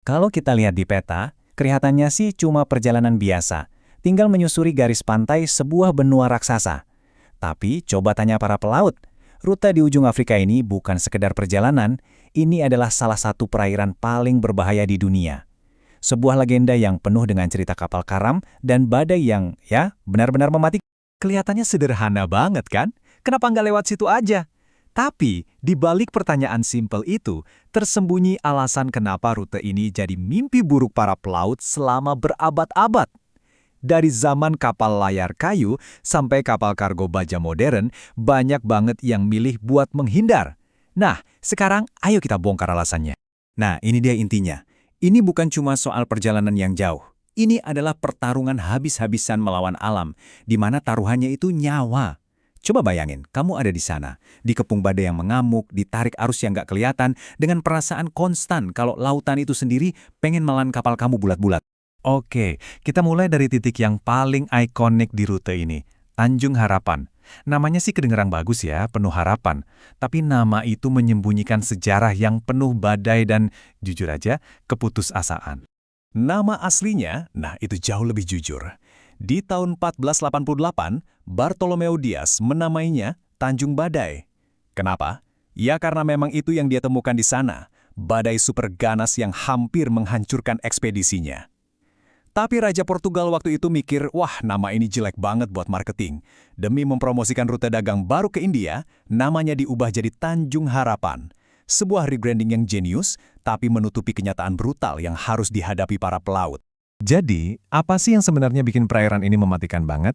Kalau kita lihat di peta, kelihatannya sih cuma perjalanan biasa, tinggal menyusuri garis pantai sebuah benua raksasa. Tapi coba tanya para pelaut, rute di ujung Afrika ini bukan sekedar perjalanan, ini adalah salah satu perairan paling berbahaya di dunia. Sebuah legenda yang penuh dengan cerita kapal karam dan badai yang, benar-benar mematikan. Kelihatannya sederhana banget kan? Kenapa nggak lewat situ aja? Tapi, di balik pertanyaan simpel itu, tersembunyi alasan kenapa rute ini jadi mimpi buruk para pelaut selama berabad-abad. Dari zaman kapal layar kayu sampai kapal kargo baja modern, banyak banget yang milih buat menghindar. Nah, sekarang ayo kita bongkar alasannya. Nah, ini dia intinya. Ini bukan cuma soal perjalanan yang jauh. Ini adalah pertarungan habis-habisan melawan alam, di mana taruhannya itu nyawa. Coba bayangin, kamu ada di sana, dikepung badai yang mengamuk, ditarik arus yang nggak kelihatan, dengan perasaan konstan kalau lautan itu sendiri pengen menelan kapal kamu bulat-bulat. Oke, kita mulai dari titik yang paling ikonik di rute ini, Tanjung Harapan. Namanya sih kedengeran bagus ya, penuh harapan. Tapi nama itu menyembunyikan sejarah yang penuh badai dan, jujur aja, keputusasaan. Nama aslinya, itu jauh lebih jujur. Di tahun 1488, Bartolomeu Dias menamainya Tanjung Badai. Kenapa? Ya karena memang itu yang dia temukan di sana, badai super ganas yang hampir menghancurkan ekspedisinya. Tapi Raja Portugal waktu itu mikir, wah nama ini jelek banget buat marketing. Demi mempromosikan rute dagang baru ke India, namanya diubah jadi Tanjung Harapan. Sebuah rebranding yang jenius, tapi menutupi kenyataan brutal yang harus dihadapi para pelaut. Jadi, apa sih yang sebenarnya bikin perairan ini mematikan banget?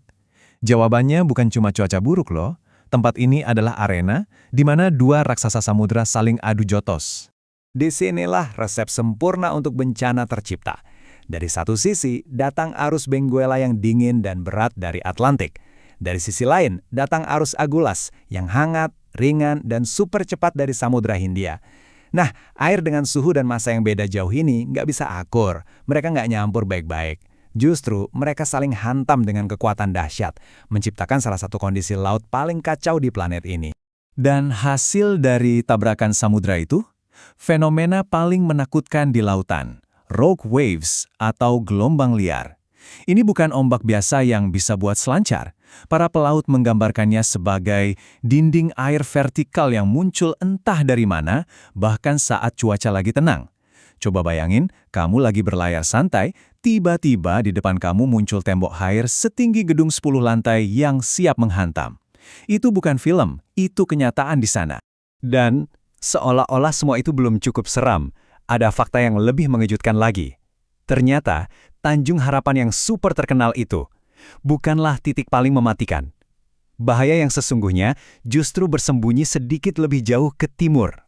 Jawabannya bukan cuma cuaca buruk loh. Tempat ini adalah arena di mana dua raksasa samudra saling adu jotos. Disinilah resep sempurna untuk bencana tercipta. Dari satu sisi, datang arus Benguela yang dingin dan berat dari Atlantik. Dari sisi lain, datang arus Agulhas yang hangat, ringan, dan super cepat dari Samudra Hindia. Nah, air dengan suhu dan massa yang beda jauh ini nggak bisa akur. Mereka nggak nyampur baik-baik. Justru, mereka saling hantam dengan kekuatan dahsyat, menciptakan salah satu kondisi laut paling kacau di planet ini. Dan hasil dari tabrakan samudra itu? Fenomena paling menakutkan di lautan, rogue waves atau gelombang liar. Ini bukan ombak biasa yang bisa buat selancar. Para pelaut menggambarkannya sebagai dinding air vertikal yang muncul entah dari mana, bahkan saat cuaca lagi tenang. Coba bayangin, kamu lagi berlayar santai, tiba-tiba di depan kamu muncul tembok air setinggi gedung 10 lantai yang siap menghantam. Itu bukan film, itu kenyataan di sana. Dan seolah-olah semua itu belum cukup seram, ada fakta yang lebih mengejutkan lagi. Ternyata, Tanjung Harapan yang super terkenal itu bukanlah titik paling mematikan. Bahaya yang sesungguhnya justru bersembunyi sedikit lebih jauh ke timur.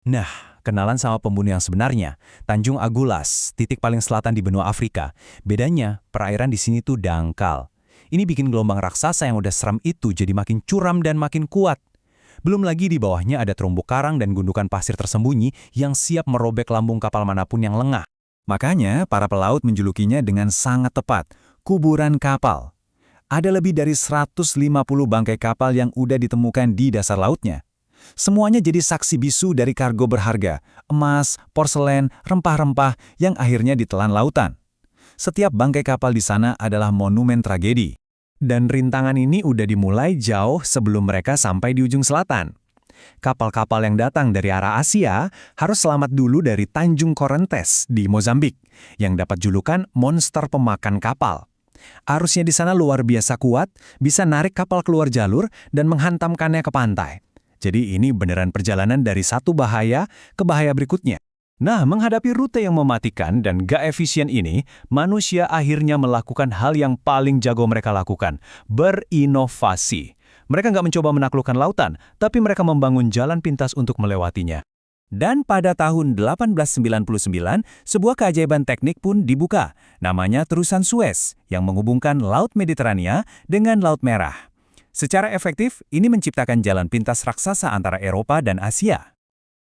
Nah, kenalan sama pembunuh yang sebenarnya, Tanjung Agulhas, titik paling selatan di benua Afrika. Bedanya, perairan di sini tuh dangkal. Ini bikin gelombang raksasa yang udah seram itu jadi makin curam dan makin kuat. Belum lagi di bawahnya ada terumbu karang dan gundukan pasir tersembunyi yang siap merobek lambung kapal manapun yang lengah. Makanya, para pelaut menjulukinya dengan sangat tepat, kuburan kapal. Ada lebih dari 150 bangkai kapal yang udah ditemukan di dasar lautnya. Semuanya jadi saksi bisu dari kargo berharga, emas, porselen, rempah-rempah yang akhirnya ditelan lautan. Setiap bangkai kapal di sana adalah monumen tragedi. Dan rintangan ini udah dimulai jauh sebelum mereka sampai di ujung selatan. Kapal-kapal yang datang dari arah Asia harus selamat dulu dari Tanjung Corrientes di Mozambik, yang dapat julukan monster pemakan kapal. Arusnya di sana luar biasa kuat, bisa narik kapal keluar jalur dan menghantamkannya ke pantai. Jadi ini beneran perjalanan dari satu bahaya ke bahaya berikutnya. Nah, menghadapi rute yang mematikan dan gak efisien ini, manusia akhirnya melakukan hal yang paling jago mereka lakukan, berinovasi. Mereka nggak mencoba menaklukkan lautan, tapi mereka membangun jalan pintas untuk melewatinya. Dan pada tahun 1899, sebuah keajaiban teknik pun dibuka, namanya Terusan Suez, yang menghubungkan Laut Mediterania dengan Laut Merah. Secara efektif, ini menciptakan jalan pintas raksasa antara Eropa dan Asia.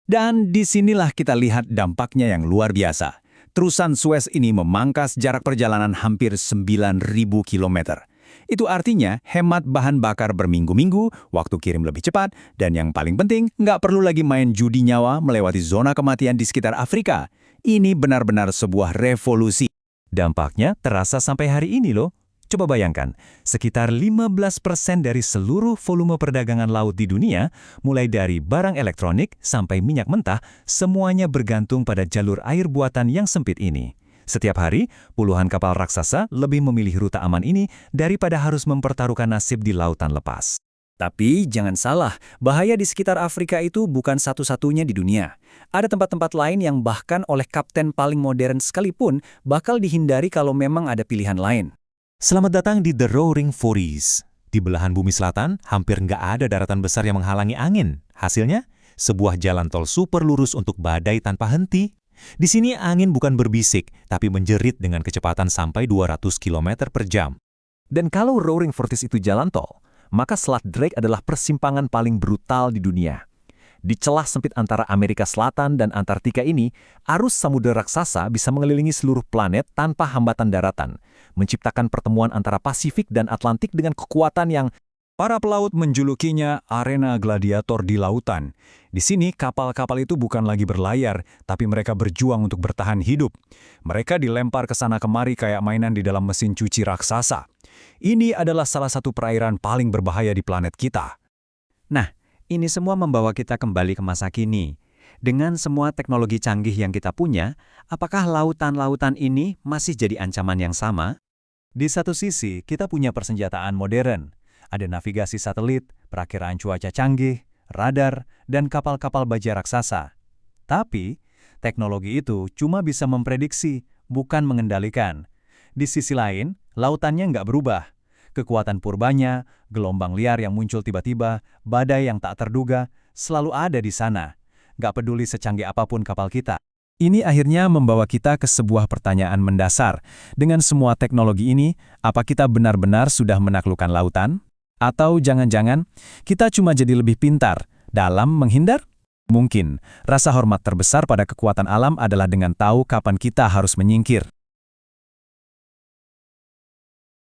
Dan disinilah kita lihat dampaknya yang luar biasa. Terusan Suez ini memangkas jarak perjalanan hampir 9.000 kilometer. Itu artinya hemat bahan bakar berminggu-minggu, waktu kirim lebih cepat, dan yang paling penting, nggak perlu lagi main judi nyawa melewati zona kematian di sekitar Afrika. Ini benar-benar sebuah revolusi. Dampaknya terasa sampai hari ini loh. Coba bayangkan, sekitar 15% dari seluruh volume perdagangan laut di dunia, mulai dari barang elektronik sampai minyak mentah, semuanya bergantung pada jalur air buatan yang sempit ini. Setiap hari, puluhan kapal raksasa lebih memilih rute aman ini daripada harus mempertaruhkan nasib di lautan lepas. Tapi jangan salah, bahaya di sekitar Afrika itu bukan satu-satunya di dunia. Ada tempat-tempat lain yang bahkan oleh kapten paling modern sekalipun bakal dihindari kalau memang ada pilihan lain. Selamat datang di The Roaring Forties. Di belahan bumi selatan, hampir nggak ada daratan besar yang menghalangi angin. Hasilnya, sebuah jalan tol super lurus untuk badai tanpa henti. Di sini angin bukan berbisik, tapi menjerit dengan kecepatan sampai 200 km per jam. Dan kalau Roaring Forties itu jalan tol, maka Selat Drake adalah persimpangan paling brutal di dunia. Di celah sempit antara Amerika Selatan dan Antartika ini, arus samudera raksasa bisa mengelilingi seluruh planet tanpa hambatan daratan, menciptakan pertemuan antara Pasifik dan Atlantik dengan kekuatan yang para pelaut menjulukinya arena gladiator di lautan. Di sini, kapal-kapal itu bukan lagi berlayar, tapi mereka berjuang untuk bertahan hidup. Mereka dilempar ke sana kemari kayak mainan di dalam mesin cuci raksasa. Ini adalah salah satu perairan paling berbahaya di planet kita. Nah, ini semua membawa kita kembali ke masa kini. Dengan semua teknologi canggih yang kita punya, apakah lautan-lautan ini masih jadi ancaman yang sama? Di satu sisi, kita punya persenjataan modern. Ada navigasi satelit, perakiraan cuaca canggih, radar, dan kapal-kapal baja raksasa. Tapi, teknologi itu cuma bisa memprediksi, bukan mengendalikan. Di sisi lain, lautannya nggak berubah. Kekuatan purbanya, gelombang liar yang muncul tiba-tiba, badai yang tak terduga, selalu ada di sana. Nggak peduli secanggih apapun kapal kita. Ini akhirnya membawa kita ke sebuah pertanyaan mendasar. Dengan semua teknologi ini, apa kita benar-benar sudah menaklukkan lautan? Atau jangan-jangan kita cuma jadi lebih pintar dalam menghindar? Mungkin, rasa hormat terbesar pada kekuatan alam adalah dengan tahu kapan kita harus menyingkir.